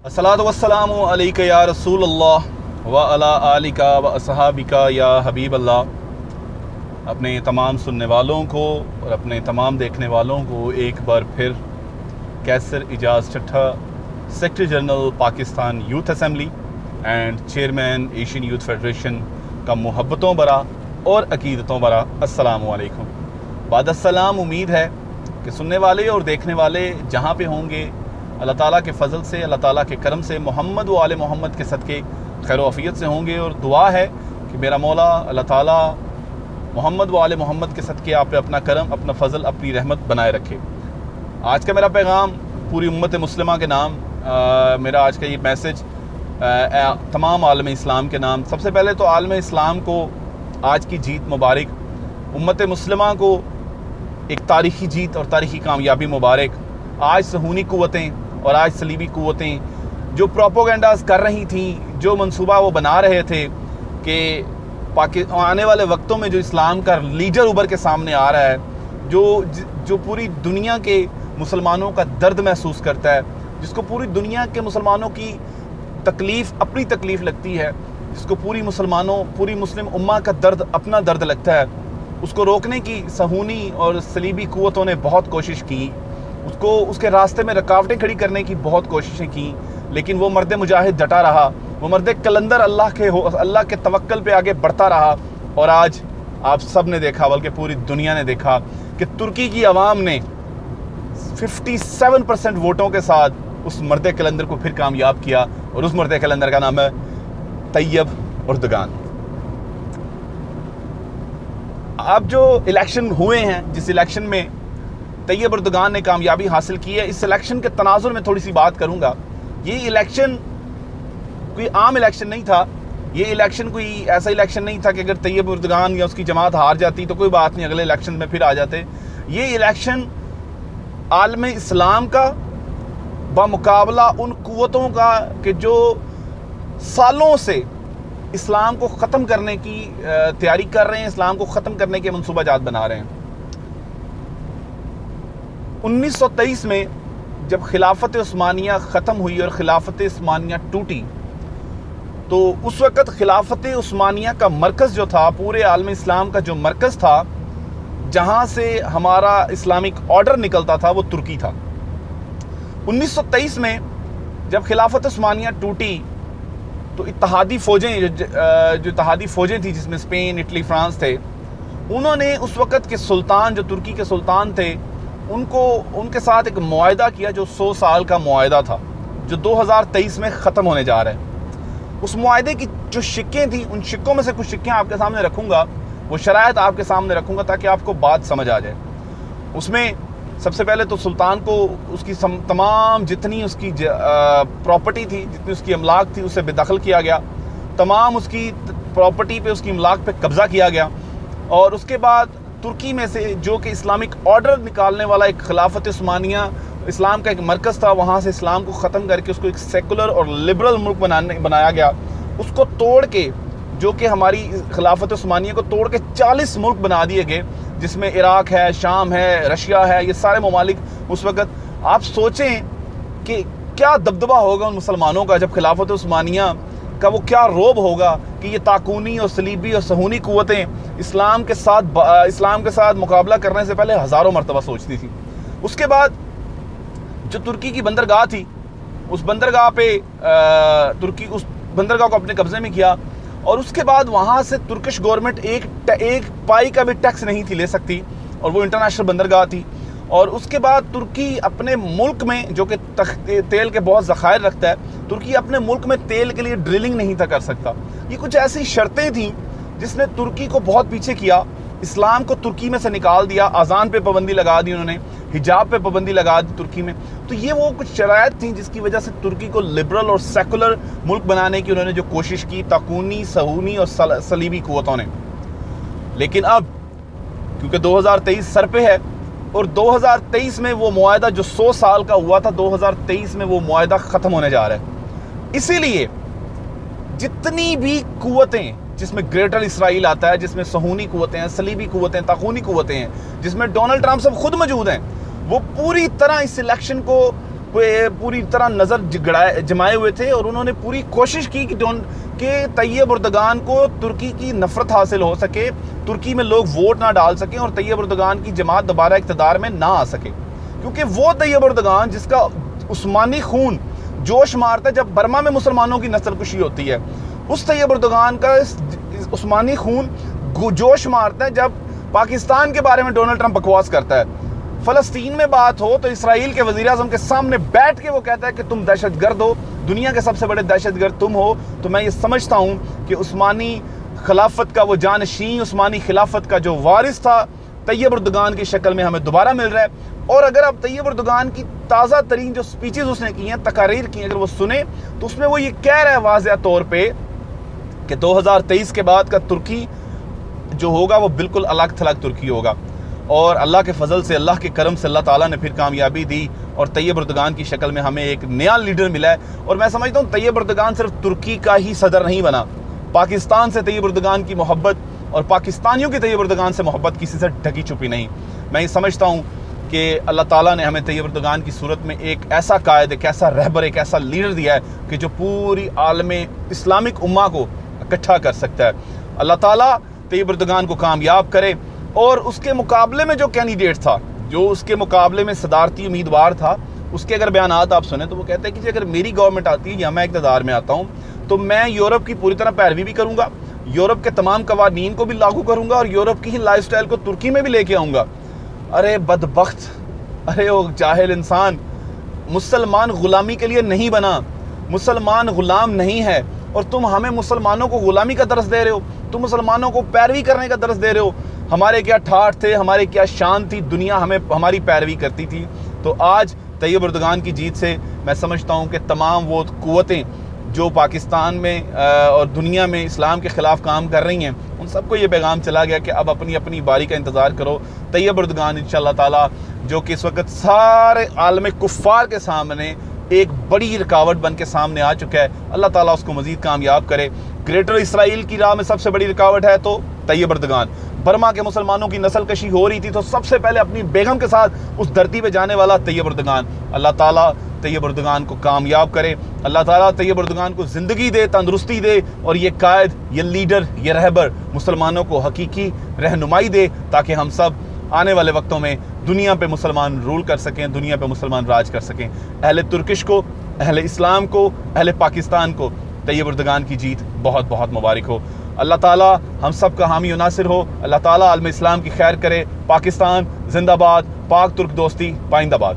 अस्सलातु वस्सलामु अलैका या रसूल अल्लाह व अला आलिका व असहाबिका या हबीब अल्लाह। अपने तमाम सुनने वालों को और अपने तमाम देखने वालों को एक बार फिर Qaiser Ejaz Chattha, secretary general Pakistan youth assembly and chairman Asian youth federation का मुहब्बतों भरा और अकीदतों भरा अस्सलामु अलैकुम। बादस्सलाम, उम्मीद है कि सुनने वाले और देखने वाले जहाँ पे होंगे अल्लाह ताला के फ़ज़ल से, अल्लाह ताला के करम से, मोहम्मद व आले मोहम्मद के सदक़े खैर वफ़ियत से होंगे। और दुआ है कि मेरा मौला अल्लाह ताला मोहम्मद व आले मोहम्मद के सदक़े आप पे अपना करम, अपना फ़ज़ल, अपनी रहमत बनाए रखे। आज का मेरा पैगाम पूरी उम्मत मुस्लिमा के नाम, मेरा आज का ये मैसेज तमाम आलम इस्लाम के नाम। सबसे पहले तो आलम इस्लाम को आज की जीत मुबारक, उम्मत मुस्लिमा को एक तारीख़ी जीत और तारीख़ी कामयाबी मुबारक। आज सहूनी क़ुव्वतें और आज सलीबी क़ुव्वतें जो प्रोपोगंडास कर रही थी, जो मंसूबा वो बना रहे थे कि आने वाले वक्तों में जो इस्लाम का लीडर उभर के सामने आ रहा है, जो पूरी दुनिया के मुसलमानों का दर्द महसूस करता है, जिसको पूरी दुनिया के मुसलमानों की तकलीफ़ अपनी तकलीफ़ लगती है, जिसको पूरी मुस्लिम उम्मा का दर्द अपना दर्द लगता है, उसको रोकने की सहूनी और सलीबी क़ुव्वतों ने बहुत कोशिश की। उसके रास्ते में रुकावटें खड़ी करने की बहुत कोशिशें की, लेकिन वो मर्द मुजाहिद डटा रहा, वो मर्द कलंदर अल्लाह के तवक्कल पे आगे बढ़ता रहा। और आज आप सब ने देखा, बल्कि पूरी दुनिया ने देखा कि तुर्की की आवाम ने 57% वोटों के साथ उस मर्द कलंदर को फिर कामयाब किया, और उस मर्द कलंदर का नाम है तैयब उर्दगान। अब जो इलेक्शन हुए हैं, जिस इलेक्शन में तैयब उर्दगान ने कामयाबी हासिल की है, इस इलेक्शन के तनाजुर में थोड़ी सी बात करूंगा। ये इलेक्शन कोई आम इलेक्शन नहीं था, ये इलेक्शन कोई ऐसा इलेक्शन नहीं था कि अगर तैयब उर्दगान या उसकी जमात हार जाती तो कोई बात नहीं, अगले इलेक्शन में फिर आ जाते। ये इलेक्शन आलम इस्लाम का बामुकाबला उन क़ुव्वतों का कि जो सालों से इस्लाम को ख़त्म करने की तैयारी कर रहे हैं, इस्लाम को ख़त्म करने के मनसूबाजात बना रहे हैं। 1923 में जब खिलाफत उस्मानिया ख़त्म हुई और खिलाफत उस्मानिया टूटी, तो उस वक़्त खिलाफत उस्मानिया का मरकज़ जो था, पूरे आलम इस्लाम का जो मरकज़ था, जहाँ से हमारा इस्लामिक ऑर्डर निकलता था, वो तुर्की था। 1923 में जब खिलाफत उस्मानिया टूटी तो इत्तेहादी फ़ौजें थी, जिसमें स्पेन, इटली, फ्रांस थे, उन्होंने उस वक़्त के सुल्तान, जो तुर्की के सुल्तान थे, उनके साथ एक मुआहदा किया जो 100 साल का मुआहदा था, जो 2023 में ख़त्म होने जा रहा है। उस मुआहदे की जो शिक्कें थी, उन शिक्कों में से कुछ शिक्कें आपके सामने रखूँगा, वो शराइत आपके सामने रखूँगा ताकि आपको बात समझ आ जाए। उसमें सबसे पहले तो सुल्तान को उसकी तमाम जितनी उसकी प्रॉपर्टी थी, जितनी उसकी अमलाक थी, उसे बेदखल किया गया। तमाम उसकी प्रॉपर्टी पे, उसकी अमलाक पे कब्ज़ा किया गया। और उसके बाद तुर्की में से जो कि इस्लामिक ऑर्डर निकालने वाला एक खिलाफत उस्मानिया इस्लाम का एक मरकज़ था, वहाँ से इस्लाम को ख़त्म करके उसको एक सेकुलर और लिबरल मुल्क बनाया गया। उसको तोड़ के, जो कि हमारी खिलाफत उस्मानिया को तोड़ के 40 मुल्क बना दिए गए, जिसमें इराक़ है, शाम है, रशिया है, ये सारे ममालिक उस वक़्त। आप सोचें कि क्या दबदबा होगा उन मुसलमानों का, जब खिलाफत उस्मानिया का वो क्या रोब होगा कि ये ताकूनी और सलीबी और सहूनी क़ुव्वतें इस्लाम के साथ मुकाबला करने से पहले हज़ारों मरतबा सोचती थी। उसके बाद जो तुर्की की बंदरगाह थी, उस बंदरगाह पे तुर्की उस बंदरगाह को अपने कब्ज़े में किया, और उसके बाद वहाँ से तुर्किश गवर्नमेंट एक पाई का भी टैक्स नहीं थी ले सकती, और वो इंटरनेशनल बंदरगाह थी। और उसके बाद तुर्की अपने मुल्क में, जो कि तेल के बहुत ज़खायर रखता है, तुर्की अपने मुल्क में तेल के लिए ड्रिलिंग नहीं था कर सकता। ये कुछ ऐसी शर्तें थीं जिसने तुर्की को बहुत पीछे किया, इस्लाम को तुर्की में से निकाल दिया। अजान पे पाबंदी लगा दी उन्होंने, हिजाब पे पाबंदी लगा दी तुर्की में। तो ये वो कुछ शराइत थी जिसकी वजह से तुर्की को लिबरल और सेकुलर मुल्क बनाने की उन्होंने जो कोशिश की, ताकूनी, सहूनी और सलीबी क़ुव्वतों ने। लेकिन अब क्योंकि 2023 सर पे है, और 2023 में वो मुआहदा जो 100 साल का हुआ था, 2023 में वो मुआहदा ख़त्म होने जा रहा है। इसीलिए जितनी भी क़ुव्वतें, जिसमें ग्रेटर इसराइल आता है, जिसमें सहूनी क़ुव्वतें हैं, सलीबी क़ुव्वतें, ताकूनी क़ुव्वतें हैं, जिसमें डोनाल्ड ट्रंप सब खुद मौजूद हैं, वो पूरी तरह इस इलेक्शन को پوری طرح نظر جمائے ہوئے تھے، اور انہوں نے پوری کوشش کی کہ طیب اردگان کو ترکی کی نفرت حاصل ہو سکے، ترکی میں لوگ ووٹ نہ ڈال سکیں اور طیب اردگان کی جماعت دوبارہ اقتدار میں نہ آ سکے، کیونکہ وہ طیب اردگان جس کا عثمانی خون جوش مارتا ہے جب برما میں مسلمانوں کی نسل کشی ہوتی ہے، اس طیب اردگان کا عثمانی خون جوش مارتا ہے جب پاکستان کے بارے میں ڈونلڈ ٹرمپ بکواس کرتا ہے۔ فلسطین میں بات ہو تو اسرائیل کے وزیر اعظم کے سامنے بیٹھ کے وہ کہتا ہے کہ تم دہشت گرد ہو، دنیا کے سب سے بڑے دہشت گرد تم ہو۔ تو میں یہ سمجھتا ہوں کہ عثمانی خلافت کا وہ جانشین، عثمانی خلافت کا جو وارث تھا، طیب اردگان کی شکل میں ہمیں دوبارہ مل رہا ہے۔ اور اگر اب طیب اردگان کی تازہ ترین جو سپیچز اس نے کی ہیں، تقاریر کی ہیں، اگر وہ سنیں تو اس میں وہ یہ کہہ رہا ہے واضح طور پہ کہ 2023 کے بعد کا ترکی جو ہوگا وہ بالکل الگ تھلگ ترکی ہوگا، اور اللہ کے فضل سے، اللہ کے کرم سے اللہ تعالیٰ نے پھر کامیابی دی اور طیب اردگان کی شکل میں ہمیں ایک نیا لیڈر ملا ہے۔ اور میں سمجھتا ہوں طیب اردگان صرف ترکی کا ہی صدر نہیں بنا، پاکستان سے طیب اردگان کی محبت اور پاکستانیوں کی طیب اردگان سے محبت کسی سے ڈھکی چھپی نہیں۔ میں یہ سمجھتا ہوں کہ اللہ تعالیٰ نے ہمیں طیب اردگان کی صورت میں ایک ایسا قائد، ایک ایسا رہبر، ایک ایسا لیڈر دیا ہے کہ جو پوری عالم اسلامک امہ کو اکٹھا کر سکتا ہے۔ اللہ تعالیٰ طیب اردگان کو کامیاب کرے۔ اور اس کے مقابلے میں جو کینڈیڈیٹ تھا، جو اس کے مقابلے میں صدارتی امیدوار تھا، اس کے اگر بیانات آپ سنیں تو وہ کہتا ہے کہ اگر میری گورنمنٹ آتی ہے یا میں اقتدار میں آتا ہوں تو میں یورپ کی پوری طرح پیروی بھی کروں گا، یورپ کے تمام قوانین کو بھی لاگو کروں گا اور یورپ کی ہی لائف سٹائل کو ترکی میں بھی لے کے آؤں گا۔ ارے بدبخت، ارے وہ جاہل انسان، مسلمان غلامی کے لیے نہیں بنا، مسلمان غلام نہیں ہے، اور تم ہمیں مسلمانوں کو غلامی کا درس دے رہے ہو، تم مسلمانوں کو پیروی کرنے کا درس دے رہے ہو۔ ہمارے کیا ٹھاٹھ تھے، ہمارے کیا شان تھی، دنیا ہماری پیروی کرتی تھی۔ تو آج طیب اردگان کی جیت سے میں سمجھتا ہوں کہ تمام وہ قوتیں جو پاکستان میں اور دنیا میں اسلام کے خلاف کام کر رہی ہیں، ان سب کو یہ پیغام چلا گیا کہ اب اپنی اپنی باری کا انتظار کرو۔ طیب اردگان انشاءاللہ تعالیٰ جو کہ اس وقت سارے عالم کفار کے سامنے ایک بڑی رکاوٹ بن کے سامنے آ چکا ہے، اللہ تعالیٰ اس کو مزید کامیاب کرے۔ گریٹر اسرائیل کی راہ میں سب سے بڑی رکاوٹ ہے تو طیب اردگان۔ برما کے مسلمانوں کی نسل کشی ہو رہی تھی تو سب سے پہلے اپنی بیگم کے ساتھ اس دھرتی پہ جانے والا طیب اردگان۔ اللہ تعالیٰ طیب اردگان کو کامیاب کرے، اللہ تعالیٰ طیب اردگان کو زندگی دے، تندرستی دے، اور یہ قائد، یہ لیڈر، یہ رہبر مسلمانوں کو حقیقی رہنمائی دے تاکہ ہم سب آنے والے وقتوں میں دنیا پہ مسلمان رول کر سکیں، دنیا پہ مسلمان راج کر سکیں۔ اہل ترکش کو، اہل اسلام کو، اہل پاکستان کو طیب اردگان کی جیت بہت بہت مبارک ہو۔ اللہ تعالیٰ ہم سب کا حامی و ناصر ہو، اللہ تعالیٰ عالم اسلام کی خیر کرے۔ پاکستان زندہ باد، پاک ترک دوستی پائندہ باد۔